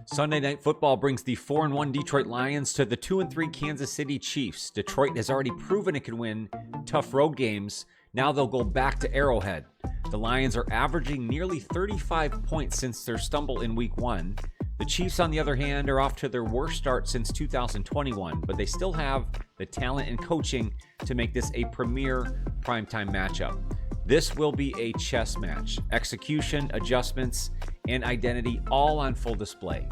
Sunday Night Football brings the 4-1 Detroit Lions to the 2-3 Kansas City Chiefs. Detroit has already proven it can win tough road games. Now they'll go back to Arrowhead. The Lions are averaging nearly 35 points since their stumble in Week 1. The Chiefs, on the other hand, are off to their worst start since 2021, but they still have the talent and coaching to make this a premier primetime matchup. This will be a chess match. Execution, adjustments, and identity all on full display.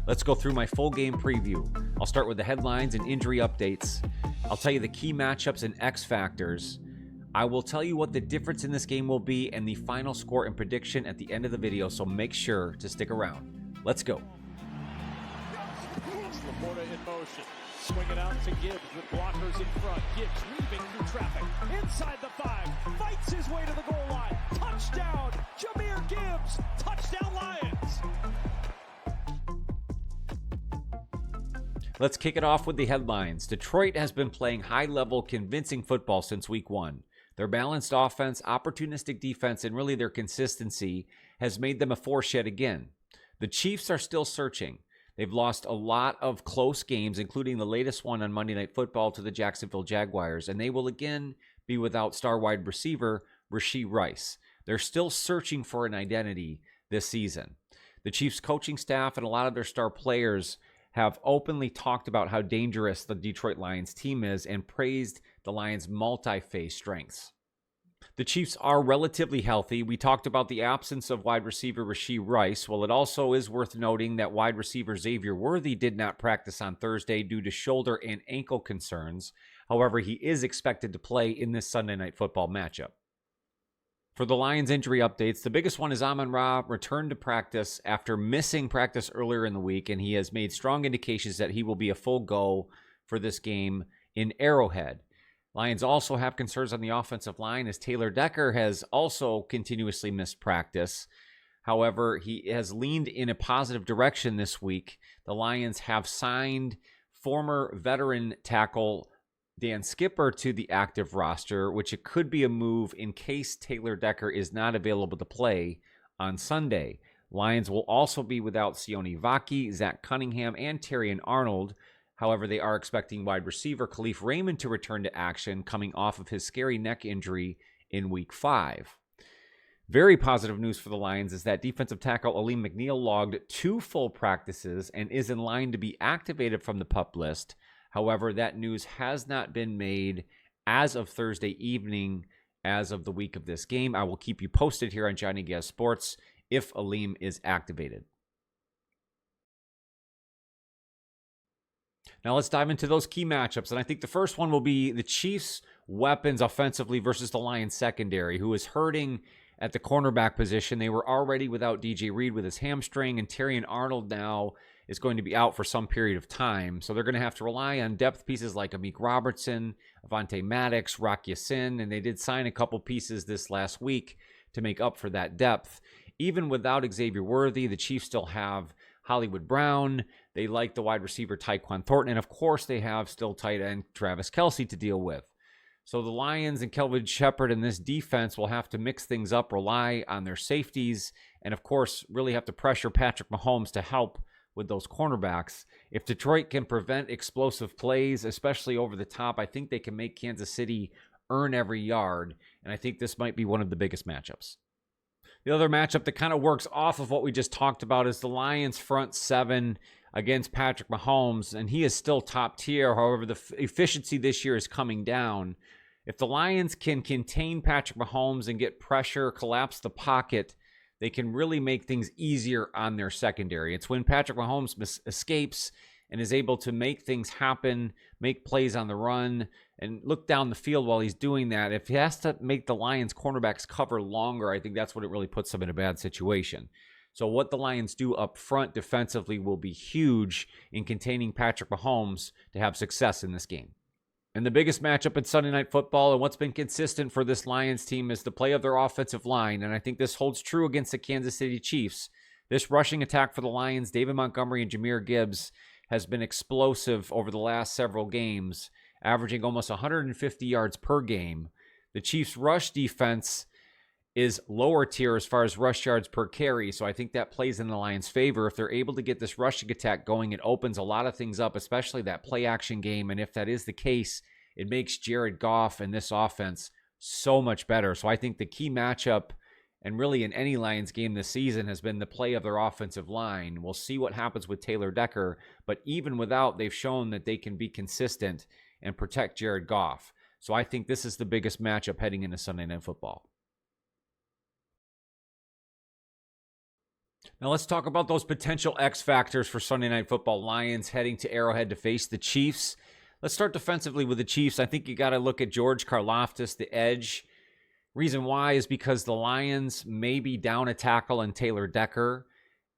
Let's go through my full game preview. I'll start with the headlines and injury updates. I'll tell you the key matchups and X factors. I will tell you what the difference in this game will be and the final score and prediction at the end of the video, so make sure to stick around. Let's go. Laporta in motion. Swing it out to Gibbs with blockers in front. Gibbs weaving through traffic. Inside the 5. Fights his way to the goal line. Touchdown, Jahmyr Gibbs. Touchdown, Lions. Let's kick it off with the headlines. Detroit has been playing high-level, convincing football since Week 1. Their balanced offense, opportunistic defense, and really their consistency has made them a force yet again. The Chiefs are still searching. They've lost a lot of close games, including the latest one on Monday Night Football to the Jacksonville Jaguars, and they will again be without star wide receiver Rashee Rice. They're still searching for an identity this season. The Chiefs coaching staff and a lot of their star players have openly talked about how dangerous the Detroit Lions team is and praised the Lions' multi-phase strengths. The Chiefs are relatively healthy. We talked about the absence of wide receiver Rashee Rice. Well, it also is worth noting that wide receiver Xavier Worthy did not practice on Thursday due to shoulder and ankle concerns. However, he is expected to play in this Sunday Night Football matchup. For the Lions injury updates, the biggest one is Amon-Ra returned to practice after missing practice earlier in the week, and he has made strong indications that he will be a full go for this game in Arrowhead. Lions also have concerns on the offensive line as Taylor Decker has also continuously missed practice. However, he has leaned in a positive direction this week. The Lions have signed former veteran tackle Dan Skipper to the active roster, which it could be a move in case Taylor Decker is not available to play on Sunday. Lions will also be without Sione Vaki, Zach Cunningham, and Terrion Arnold. However, they are expecting wide receiver Khalif Raymond to return to action coming off of his scary neck injury in Week 5. Very positive news for the Lions is that defensive tackle Aleem McNeil logged 2 full practices and is in line to be activated from the PUP list. However, that news has not been made as of Thursday evening, as of the week of this game. I will keep you posted here on Johnny Gas Sports if Aleem is activated. Now let's dive into those key matchups, and I think the first one will be the Chiefs' weapons offensively versus the Lions' secondary, who is hurting at the cornerback position. They were already without DJ Reed with his hamstring, and Terrion Arnold now is going to be out for some period of time. So they're going to have to rely on depth pieces like Amik Robertson, Avonte Maddox, Rock Ya-Sin, and they did sign a couple pieces this last week to make up for that depth. Even without Xavier Worthy, the Chiefs still have Hollywood Brown. They like the wide receiver Tyquan Thornton, and of course they have still tight end Travis Kelce to deal with. So the Lions and Kelvin Shepard in this defense will have to mix things up, rely on their safeties, and of course really have to pressure Patrick Mahomes to help with those cornerbacks. If Detroit can prevent explosive plays, especially over the top, I think they can make Kansas City earn every yard, and I think this might be one of the biggest matchups. The other matchup that kind of works off of what we just talked about is the Lions front 7 against Patrick Mahomes, and he is still top tier. However, the efficiency this year is coming down. If the Lions can contain Patrick Mahomes and get pressure, collapse the pocket, they can really make things easier on their secondary. It's when Patrick Mahomes escapes and is able to make things happen, make plays on the run, and look down the field while he's doing that. If he has to make the Lions cornerbacks cover longer, I think that's what it really puts them in a bad situation. So what the Lions do up front defensively will be huge in containing Patrick Mahomes to have success in this game. And the biggest matchup in Sunday Night Football and what's been consistent for this Lions team is the play of their offensive line, and I think this holds true against the Kansas City Chiefs. This rushing attack for the Lions, David Montgomery and Jahmyr Gibbs, has been explosive over the last several games, averaging almost 150 yards per game. The Chiefs' rush defense is lower tier as far as rush yards per carry. So I think that plays in the Lions' favor. If they're able to get this rushing attack going, it opens a lot of things up, especially that play action game. And if that is the case, it makes Jared Goff and this offense so much better. So I think the key matchup, and really in any Lions game this season, has been the play of their offensive line. We'll see what happens with Taylor Decker, but even without, they've shown that they can be consistent and protect Jared Goff. So I think this is the biggest matchup heading into Sunday Night Football. Now let's talk about those potential X factors for Sunday Night Football. Lions heading to Arrowhead to face the Chiefs. Let's start defensively with the Chiefs. I think you got to look at George Karlaftis, the edge. Reason why is because the Lions may be down a tackle in Taylor Decker,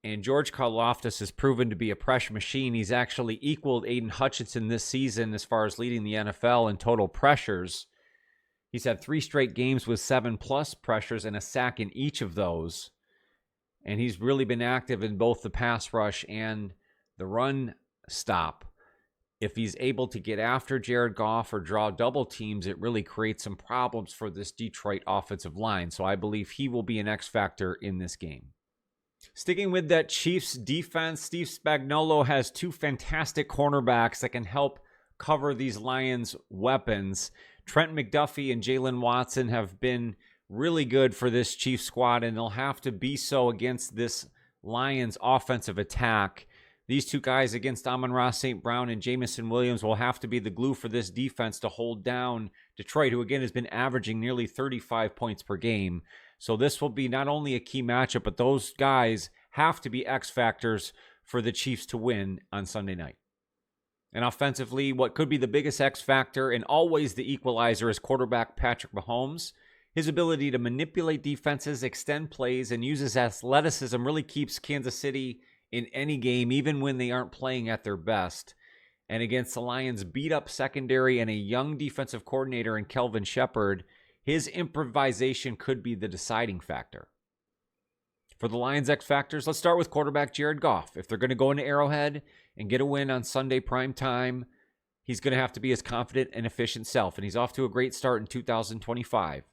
and George Karlaftis has proven to be a pressure machine. He's actually equaled Aiden Hutchinson this season as far as leading the NFL in total pressures. He's had 3 straight games with 7+ pressures and a sack in each of those, and he's really been active in both the pass rush and the run stop. If he's able to get after Jared Goff or draw double teams, it really creates some problems for this Detroit offensive line. So I believe he will be an X factor in this game. Sticking with that Chiefs defense, Steve Spagnuolo has 2 fantastic cornerbacks that can help cover these Lions' weapons. Trent McDuffie and Jalen Watson have been really good for this Chiefs squad, and they'll have to be so against this Lions offensive attack. These 2 guys against Amon-Ra St. Brown and Jamison Williams will have to be the glue for this defense to hold down Detroit, who again has been averaging nearly 35 points per game. So this will be not only a key matchup, but those guys have to be X factors for the Chiefs to win on Sunday night. And offensively, what could be the biggest X factor and always the equalizer is quarterback Patrick Mahomes. His ability to manipulate defenses, extend plays, and use his athleticism really keeps Kansas City in any game, even when they aren't playing at their best. And against the Lions' beat-up secondary and a young defensive coordinator in Kelvin Shepard, his improvisation could be the deciding factor. For the Lions' X factors, let's start with quarterback Jared Goff. If they're going to go into Arrowhead and get a win on Sunday prime time, he's going to have to be his confident and efficient self, and he's off to a great start in 2025.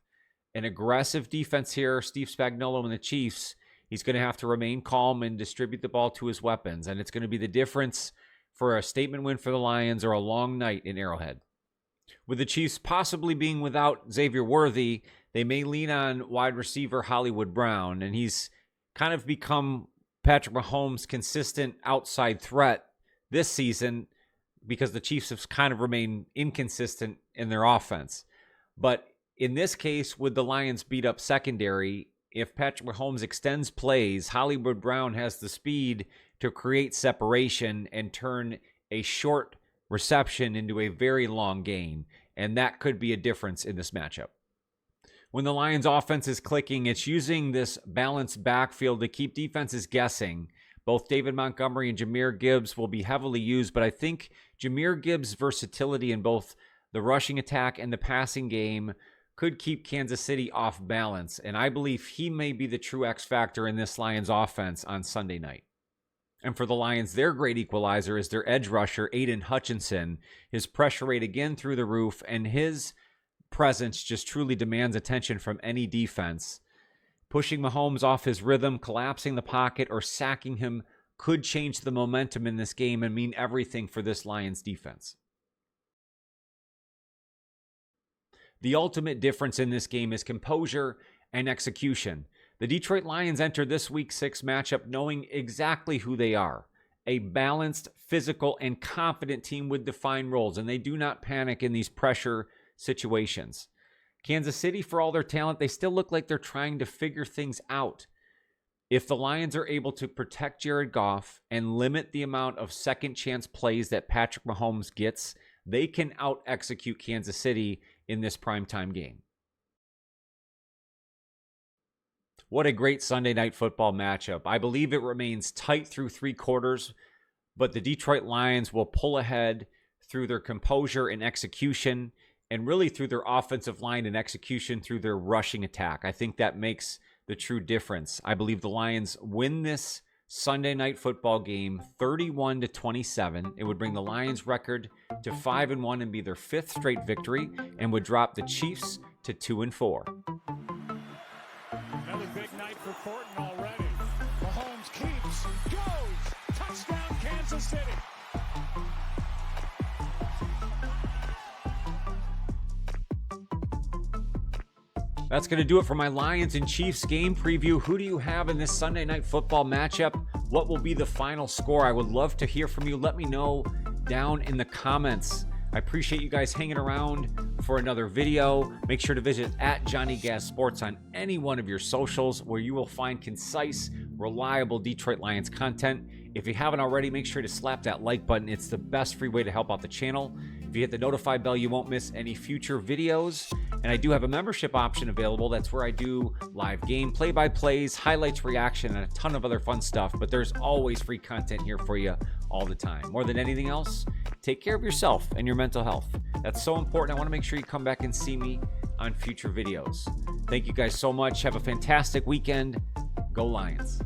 An aggressive defense here, Steve Spagnuolo and the Chiefs. He's going to have to remain calm and distribute the ball to his weapons, and it's going to be the difference for a statement win for the Lions or a long night in Arrowhead. With the Chiefs possibly being without Xavier Worthy, they may lean on wide receiver Hollywood Brown, and he's kind of become Patrick Mahomes' consistent outside threat this season because the Chiefs have kind of remained inconsistent in their offense. But in this case, with the Lions' beat-up secondary, if Patrick Mahomes extends plays, Hollywood Brown has the speed to create separation and turn a short reception into a very long gain, and that could be a difference in this matchup. When the Lions' offense is clicking, it's using this balanced backfield to keep defenses guessing. Both David Montgomery and Jahmyr Gibbs will be heavily used, but I think Jahmyr Gibbs' versatility in both the rushing attack and the passing game could keep Kansas City off balance, and I believe he may be the true X factor in this Lions offense on Sunday night. And for the Lions, their great equalizer is their edge rusher, Aiden Hutchinson. His pressure rate again through the roof, and his presence just truly demands attention from any defense. Pushing Mahomes off his rhythm, collapsing the pocket, or sacking him could change the momentum in this game and mean everything for this Lions defense. The ultimate difference in this game is composure and execution. The Detroit Lions enter this Week 6 matchup knowing exactly who they are. A balanced, physical, and confident team with defined roles, and they do not panic in these pressure situations. Kansas City, for all their talent, they still look like they're trying to figure things out. If the Lions are able to protect Jared Goff and limit the amount of second chance plays that Patrick Mahomes gets, they can out-execute Kansas City in this primetime game. What a great Sunday Night Football matchup. I believe it remains tight through 3 quarters, but the Detroit Lions will pull ahead through their composure and execution, and really through their offensive line and execution through their rushing attack. I think that makes the true difference. I believe the Lions win this Sunday Night Football game 31-27. It would bring the Lions record to 5-1 and be their 5th straight victory, and would drop the Chiefs to 2-4. night for Thornton already. Mahomes keeps, goes, touchdown Kansas City. That's going to do it for my Lions and Chiefs game preview. Who do you have in this Sunday Night Football matchup? What will be the final score? I would love to hear from you. Let me know down in the comments. I appreciate you guys hanging around for another video. Make sure to visit @JohnnyGazSports on any one of your socials, where you will find concise, reliable Detroit Lions content. If you haven't already, make sure to slap that like button. It's the best free way to help out the channel. If you hit the notify bell, you won't miss any future videos. And I do have a membership option available. That's where I do live game play-by-plays, highlights, reaction, and a ton of other fun stuff. But there's always free content here for you all the time. More than anything else, take care of yourself and your mental health. That's so important. I want to make sure you come back and see me on future videos. Thank you guys so much. Have a fantastic weekend. Go Lions.